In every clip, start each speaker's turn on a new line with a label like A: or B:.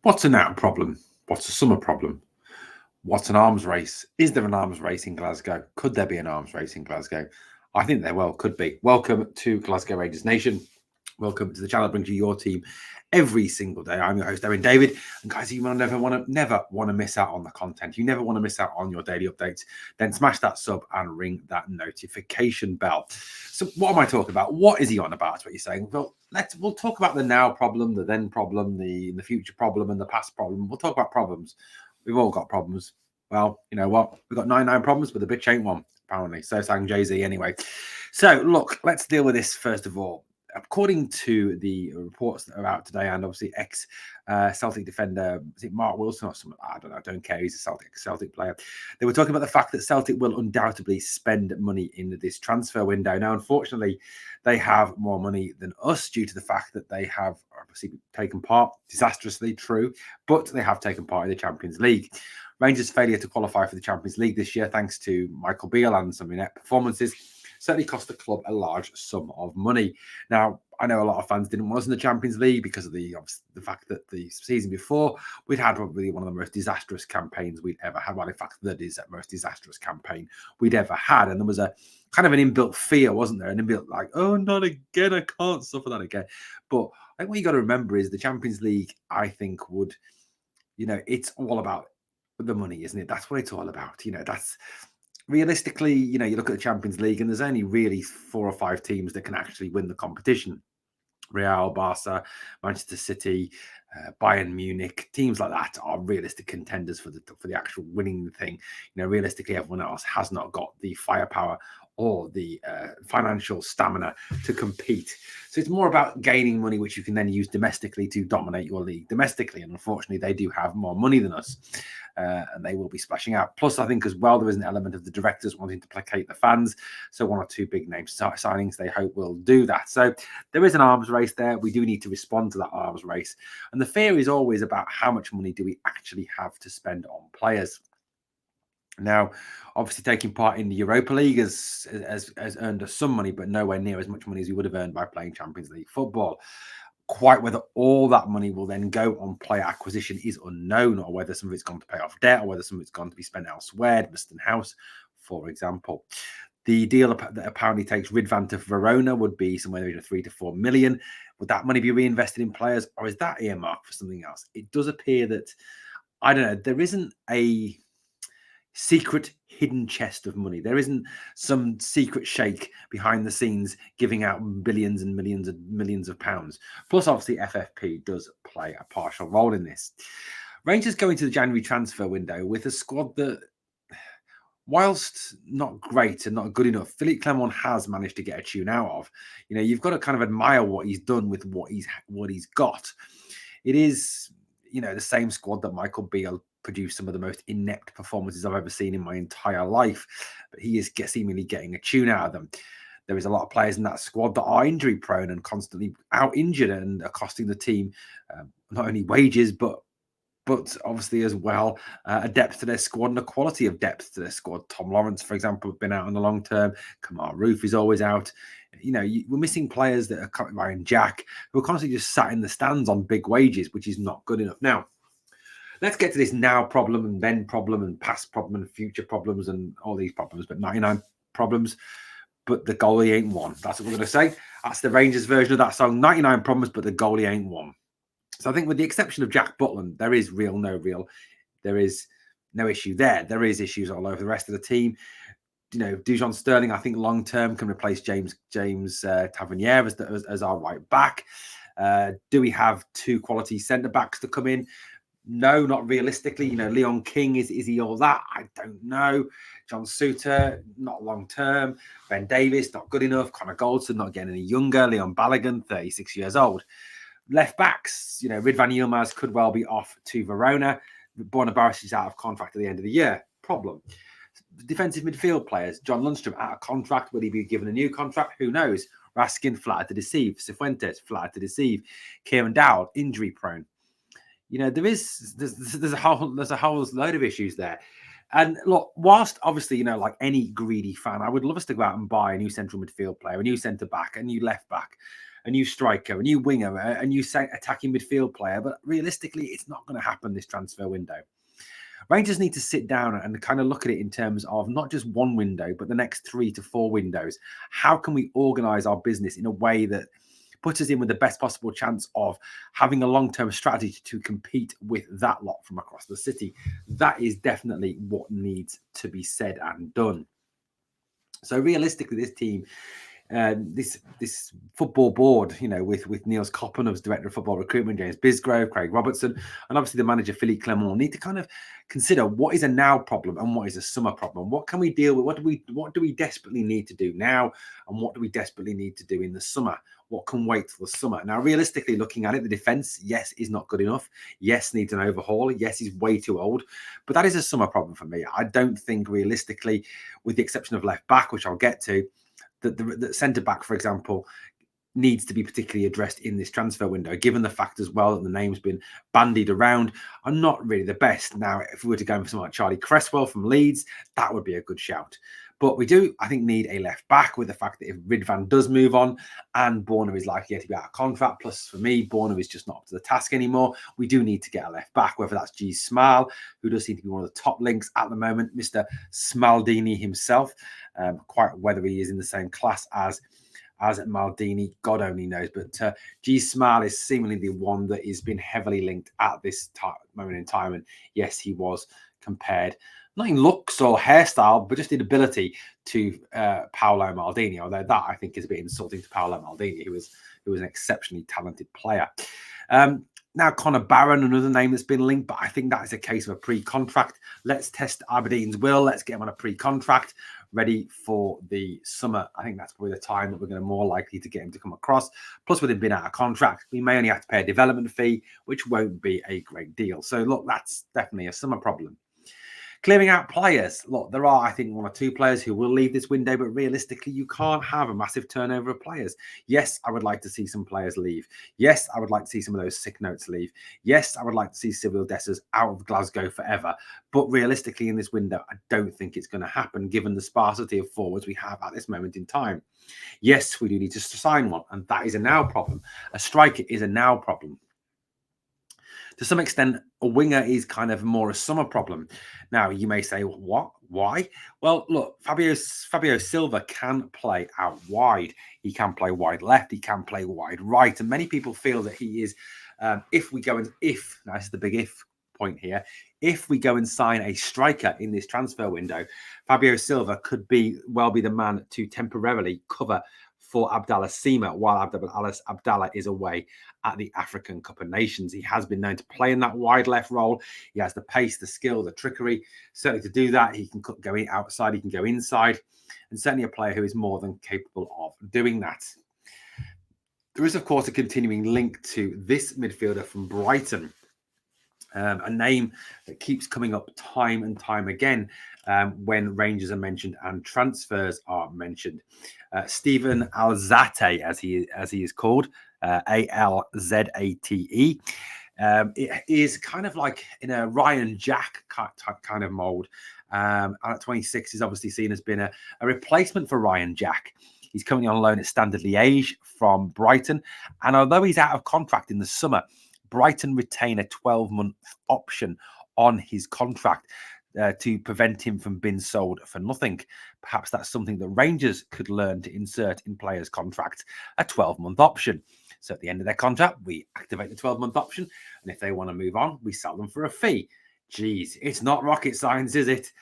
A: What's a now problem? What's a summer problem? What's an arms race? Is there an arms race in Glasgow? Could there be an arms race in Glasgow? I think there well could be. Welcome to Glasgow Rangers Nation. Welcome to the channel that brings you your team every single day. I'm your host, Owen David. And guys, you never want to miss out on the content. You never want to miss out on your daily updates. Then smash that sub and ring that notification bell. So what am I talking about? What is he on about? That's what you're saying. Well, we'll talk about the now problem, the then problem, the future problem, and the past problem. We'll talk about problems. We've all got problems. Well, you know what? We've got 99 problems, but the bitch ain't one, apparently. So sang Jay-Z anyway. So look, let's deal with this first of all. According to the reports that are out today, and obviously ex-Celtic defender, is it Mark Wilson or something? I don't know. I don't care. He's a Celtic player. They were talking about the fact that Celtic will undoubtedly spend money in this transfer window. Now, unfortunately, they have more money than us due to the fact that they have obviously taken part, disastrously true, but they have taken part in the Champions League. Rangers' failure to qualify for the Champions League this year, thanks to Michael Beale and some inept performances, certainly cost the club a large sum of money. Now, I know a lot of fans didn't want us in the Champions League because of the fact that the season before we'd had probably one of the most disastrous campaigns we'd ever had. Well, in fact, the most disastrous campaign we'd ever had. And there was a kind of an inbuilt fear, wasn't there? An inbuilt like, oh, not again. I can't suffer that again. But I think what you got to remember is the Champions League, I think, would, it's all about the money, isn't it? That's what it's all about. That's realistically, you look at the Champions League and there's only really 4 or 5 teams that can actually win the competition. Real, Barca, Manchester City, Bayern Munich, teams like that are realistic contenders for the actual winning thing. Realistically, everyone else has not got the firepower or the financial stamina to compete. So it's more about gaining money, which you can then use domestically to dominate your league domestically. And unfortunately, they do have more money than us. And they will be splashing out. Plus, I think as well, there is an element of the directors wanting to placate the fans. So 1 or 2 big name signings they hope will do that. So there is an arms race there. We do need to respond to that arms race. And the fear is always about how much money do we actually have to spend on players. Now, obviously, taking part in the Europa League has earned us some money, but nowhere near as much money as we would have earned by playing Champions League football. Quite whether all that money will then go on player acquisition is unknown, or whether some of it's gone to pay off debt, or whether some of it's gone to be spent elsewhere, at Western House, for example. The deal that apparently takes Ridvan to Verona would be somewhere between 3 to 4 million. Would that money be reinvested in players, or is that earmarked for something else? It does appear that, I don't know, there isn't a secret hidden chest of money. There isn't some secret sheikh behind the scenes giving out billions and millions of pounds. Plus, obviously, FFP does play a partial role in this. Rangers go into the January transfer window with a squad that, whilst not great and not good enough, Philippe Clement has managed to get a tune out of. You've got to kind of admire what he's done with what he's got. It is, the same squad that Michael Beale produced some of the most inept performances I've ever seen in my entire life, but he is seemingly getting a tune out of them. There is a lot of players in that squad that are injury prone and constantly out injured and are costing the team not only wages, but obviously as well a depth to their squad and a quality of depth to their squad. Tom Lawrence, for example, have been out on the long term. Kamar Roof is always out. We're missing players that are Ryan Jack, who are constantly just sat in the stands on big wages, which is not good enough. Now, let's get to this now problem and then problem and past problem and future problems and all these problems, but 99 problems, but the goalie ain't one. That's what we're going to say. That's the Rangers version of that song, 99 problems, but the goalie ain't one. So I think with the exception of Jack Butland, there is there is no issue there. There is issues all over the rest of the team. Dujon Sterling, I think long-term can replace James Tavernier as our right back. Do we have 2 quality centre-backs to come in? No, not realistically. Leon King, is he all that? I don't know. John Suter, not long term. Ben Davis, not good enough. Connor Goldson, not getting any younger. Leon Balogun, 36 years old. Left backs, Ridvan Yilmaz could well be off to Verona. Borna Barisic is out of contract at the end of the year. Problem. Defensive midfield players, John Lundstrom out of contract. Will he be given a new contract? Who knows? Raskin, flattered to deceive. Cifuentes, flattered to deceive. Kieran Dowd, injury prone. There's a whole load of issues there. And look, whilst obviously, like any greedy fan, I would love us to go out and buy a new central midfield player, a new centre back, a new left back, a new striker, a new winger, a new attacking midfield player. But realistically, it's not going to happen this transfer window. Rangers need to sit down and kind of look at it in terms of not just one window, but the next 3 to 4 windows. How can we organise our business in a way that puts us in with the best possible chance of having a long-term strategy to compete with that lot from across the city? That is definitely what needs to be said and done. So realistically, this team, this football board, with Niels Koppen as director of football recruitment, James Bisgrove, Craig Robertson, and obviously the manager Philippe Clement, need to kind of consider what is a now problem and what is a summer problem. What can we deal with? What do we desperately need to do now, and what do we desperately need to do in the summer? What can wait till the summer? Now, realistically, looking at it, the defence, yes, is not good enough. Yes, needs an overhaul. Yes, he's way too old. But that is a summer problem for me. I don't think realistically, with the exception of left back, which I'll get to, that the centre back, for example, needs to be particularly addressed in this transfer window, given the fact as well that the name's been bandied around are not really the best. Now, if we were to go for someone like Charlie Cresswell from Leeds, that would be a good shout. But we do, I think, need a left back, with the fact that if Ridvan does move on and Borna is likely to be out of contract, plus for me, Borna is just not up to the task anymore, we do need to get a left back, whether that's G. Smal, who does seem to be one of the top links at the moment, Mr. Smaldini himself, quite whether he is in the same class as Maldini, God only knows. But G. Smal is seemingly the one that has been heavily linked at this moment in time. And yes, he was compared, not in looks or hairstyle, but just in ability to Paolo Maldini. Although that, I think, is a bit insulting to Paolo Maldini, who was an exceptionally talented player. Now, Connor Barron, another name that's been linked, but I think that is a case of a pre-contract. Let's test Aberdeen's will. Let's get him on a pre-contract, ready for the summer. I think that's probably the time that we're going to more likely to get him to come across. Plus, with him being out of contract, we may only have to pay a development fee, which won't be a great deal. So, look, that's definitely a summer problem. Clearing out players. Look, there are, I think, 1 or 2 players who will leave this window, but realistically, you can't have a massive turnover of players. Yes, I would like to see some players leave. Yes, I would like to see some of those sick notes leave. Yes, I would like to see Cyril Dessers out of Glasgow forever. But realistically, in this window, I don't think it's going to happen, given the sparsity of forwards we have at this moment in time. Yes, we do need to sign one, and that is a now problem. A striker is a now problem. To some extent, a winger is kind of more a summer problem. Now, you may say, what? Why? Well, look, Fabio Silva can play out wide. He can play wide left. He can play wide right. And many people feel that he is, now this is the big if point here, if we go and sign a striker in this transfer window, Fabio Silva could be the man to temporarily cover for Abdallah Sima while Abdallah is away at the African Cup of Nations. He has been known to play in that wide left role. He has the pace, the skill, the trickery, certainly to do that. He can go outside, he can go inside, and certainly a player who is more than capable of doing that. There is, of course, a continuing link to this midfielder from Brighton, a name that keeps coming up time and time again when Rangers are mentioned and transfers are mentioned. Steven Alzate, as he is called, Alzate. It is kind of like in a Ryan Jack kind of mold. At 26, is obviously seen as being a replacement for Ryan Jack. He's currently on loan at Standard Liège from Brighton, and although he's out of contract in the summer, Brighton retain a 12-month option on his contract to prevent him from being sold for nothing. Perhaps that's something that Rangers could learn to insert in players' contracts, a 12-month option. So at the end of their contract, we activate the 12-month option, and if they want to move on, we sell them for a fee. Geez, it's not rocket science, is it?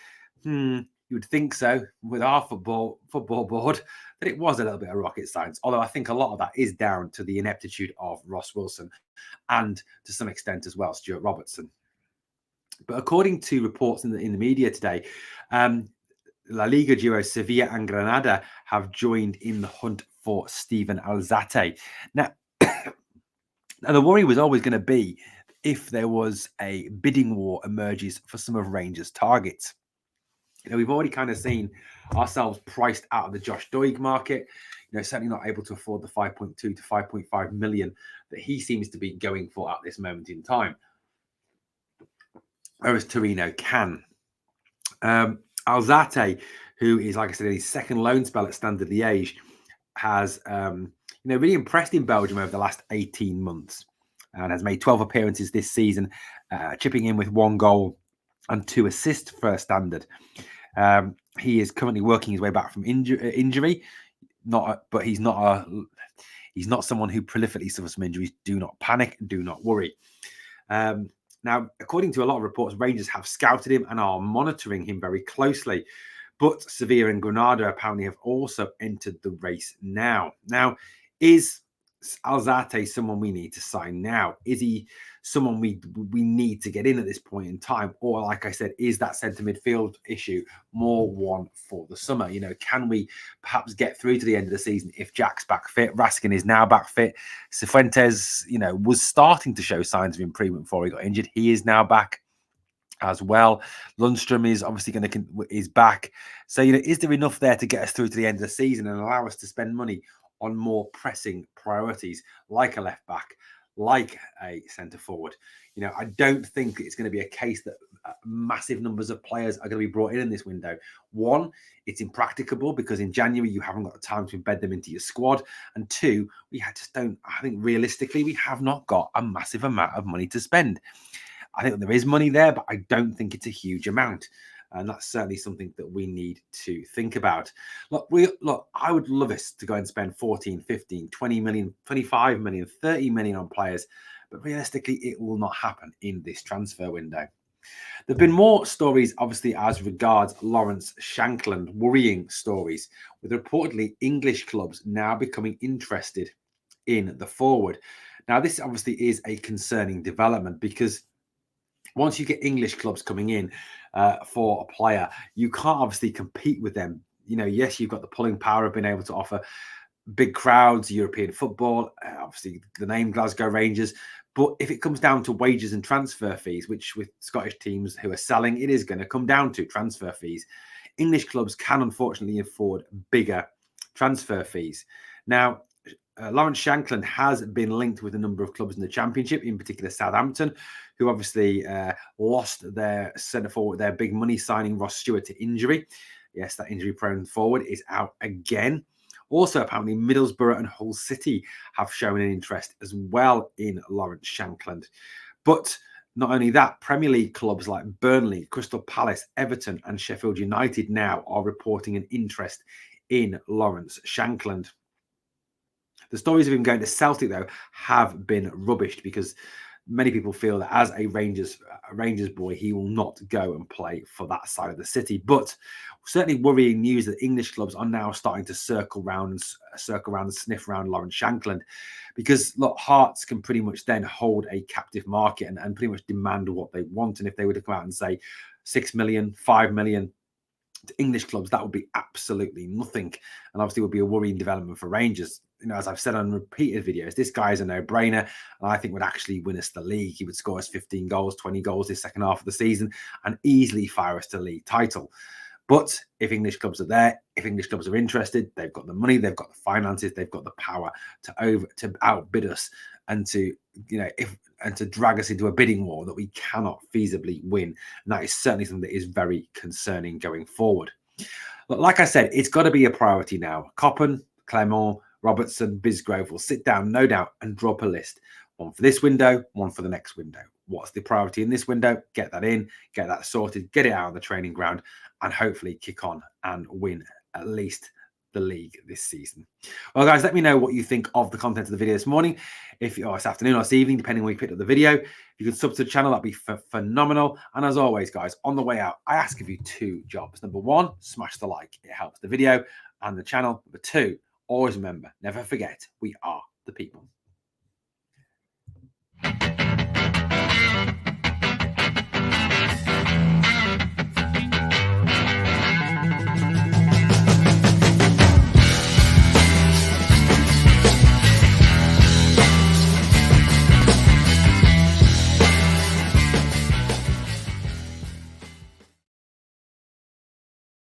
A: You would think so with our football board, that it was a little bit of rocket science. Although I think a lot of that is down to the ineptitude of Ross Wilson and to some extent as well, Stuart Robertson. But according to reports in the media today, La Liga duo Sevilla and Granada have joined in the hunt for Steven Alzate. Now, the worry was always going to be if there was a bidding war emerges for some of Rangers' targets. We've already kind of seen ourselves priced out of the Josh Doig market. Certainly not able to afford the 5.2 to 5.5 million that he seems to be going for at this moment in time. Whereas Torino can. Alzate, who is, like I said, in his second loan spell at Standard Liège, has really impressed in Belgium over the last 18 months and has made 12 appearances this season, chipping in with 1 goal and 2 assists for Standard. He is currently working his way back from injury. But he's not someone who prolifically suffers from injuries. Do not panic. Do not worry. Now, according to a lot of reports, Rangers have scouted him and are monitoring him very closely. But Sevilla and Granada apparently have also entered the race now. Now, is Alzate someone we need to sign now? Is he someone we need to get in at this point in time? Or, like I said, is that centre midfield issue more one for the summer? Can we perhaps get through to the end of the season if Jack's back fit? Raskin is now back fit. Cifuentes, was starting to show signs of improvement before he got injured. He is now back as well. Lundstrom is obviously is back. So, is there enough there to get us through to the end of the season and allow us to spend money on more pressing priorities like a left back, like a centre forward? I don't think it's going to be a case that massive numbers of players are going to be brought in this window. One, it's impracticable because in January you haven't got the time to embed them into your squad. And two, I think realistically, we have not got a massive amount of money to spend. I think there is money there, but I don't think it's a huge amount. And that's certainly something that we need to think about. Look, I would love us to go and spend 14, 15, 20 million, 25 million, 30 million on players. But realistically, it will not happen in this transfer window. There have been more stories, obviously, as regards Lawrence Shankland, worrying stories, with reportedly English clubs now becoming interested in the forward. Now, this obviously is a concerning development because once you get English clubs coming in for a player, you can't obviously compete with them. Yes, you've got the pulling power of being able to offer big crowds, European football, obviously the name Glasgow Rangers. But if it comes down to wages and transfer fees, which with Scottish teams who are selling, it is going to come down to transfer fees. English clubs can unfortunately afford bigger transfer fees. Now, Lawrence Shankland has been linked with a number of clubs in the Championship, in particular Southampton, who obviously lost their centre forward, their big money signing Ross Stewart to injury. Yes, that injury-prone forward is out again. Also, apparently, Middlesbrough and Hull City have shown an interest as well in Lawrence Shankland. But not only that, Premier League clubs like Burnley, Crystal Palace, Everton and Sheffield United now are reporting an interest in Lawrence Shankland. The stories of him going to Celtic, though, have been rubbished because many people feel that as a Rangers boy, he will not go and play for that side of the city. But certainly worrying news that English clubs are now starting to circle around and sniff around Lawrence Shankland, because look, Hearts can pretty much then hold a captive market and pretty much demand what they want. And if they were to come out and say 6 million, 5 million, to English clubs, that would be absolutely nothing, and obviously would be a worrying development for Rangers. As I've said on repeated videos, this guy is a no-brainer, and I think would actually win us the league. He would score us 15 goals, 20 goals this second half of the season, and easily fire us to the league title. But if English clubs are there, if English clubs are interested, they've got the money, they've got the finances, they've got the power to outbid us and to drag us into a bidding war that we cannot feasibly win. And that is certainly something that is very concerning going forward. But like I said, it's got to be a priority now. Coppen, Clement, Robertson, Bisgrove will sit down, no doubt, and drop a list. One for this window, one for the next window. What's the priority in this window? Get that in, get that sorted, get it out on the training ground, and hopefully kick on and win at least the league this season. Well, guys, let me know what you think of the content of the video this morning, or this afternoon or this evening, depending on when you picked up the video. If you could sub to the channel, that'd be phenomenal. And as always, guys, on the way out, I ask of you 2 jobs. Number 1, smash the like. It helps the video and the channel. Number 2, always remember, never forget, we are the people.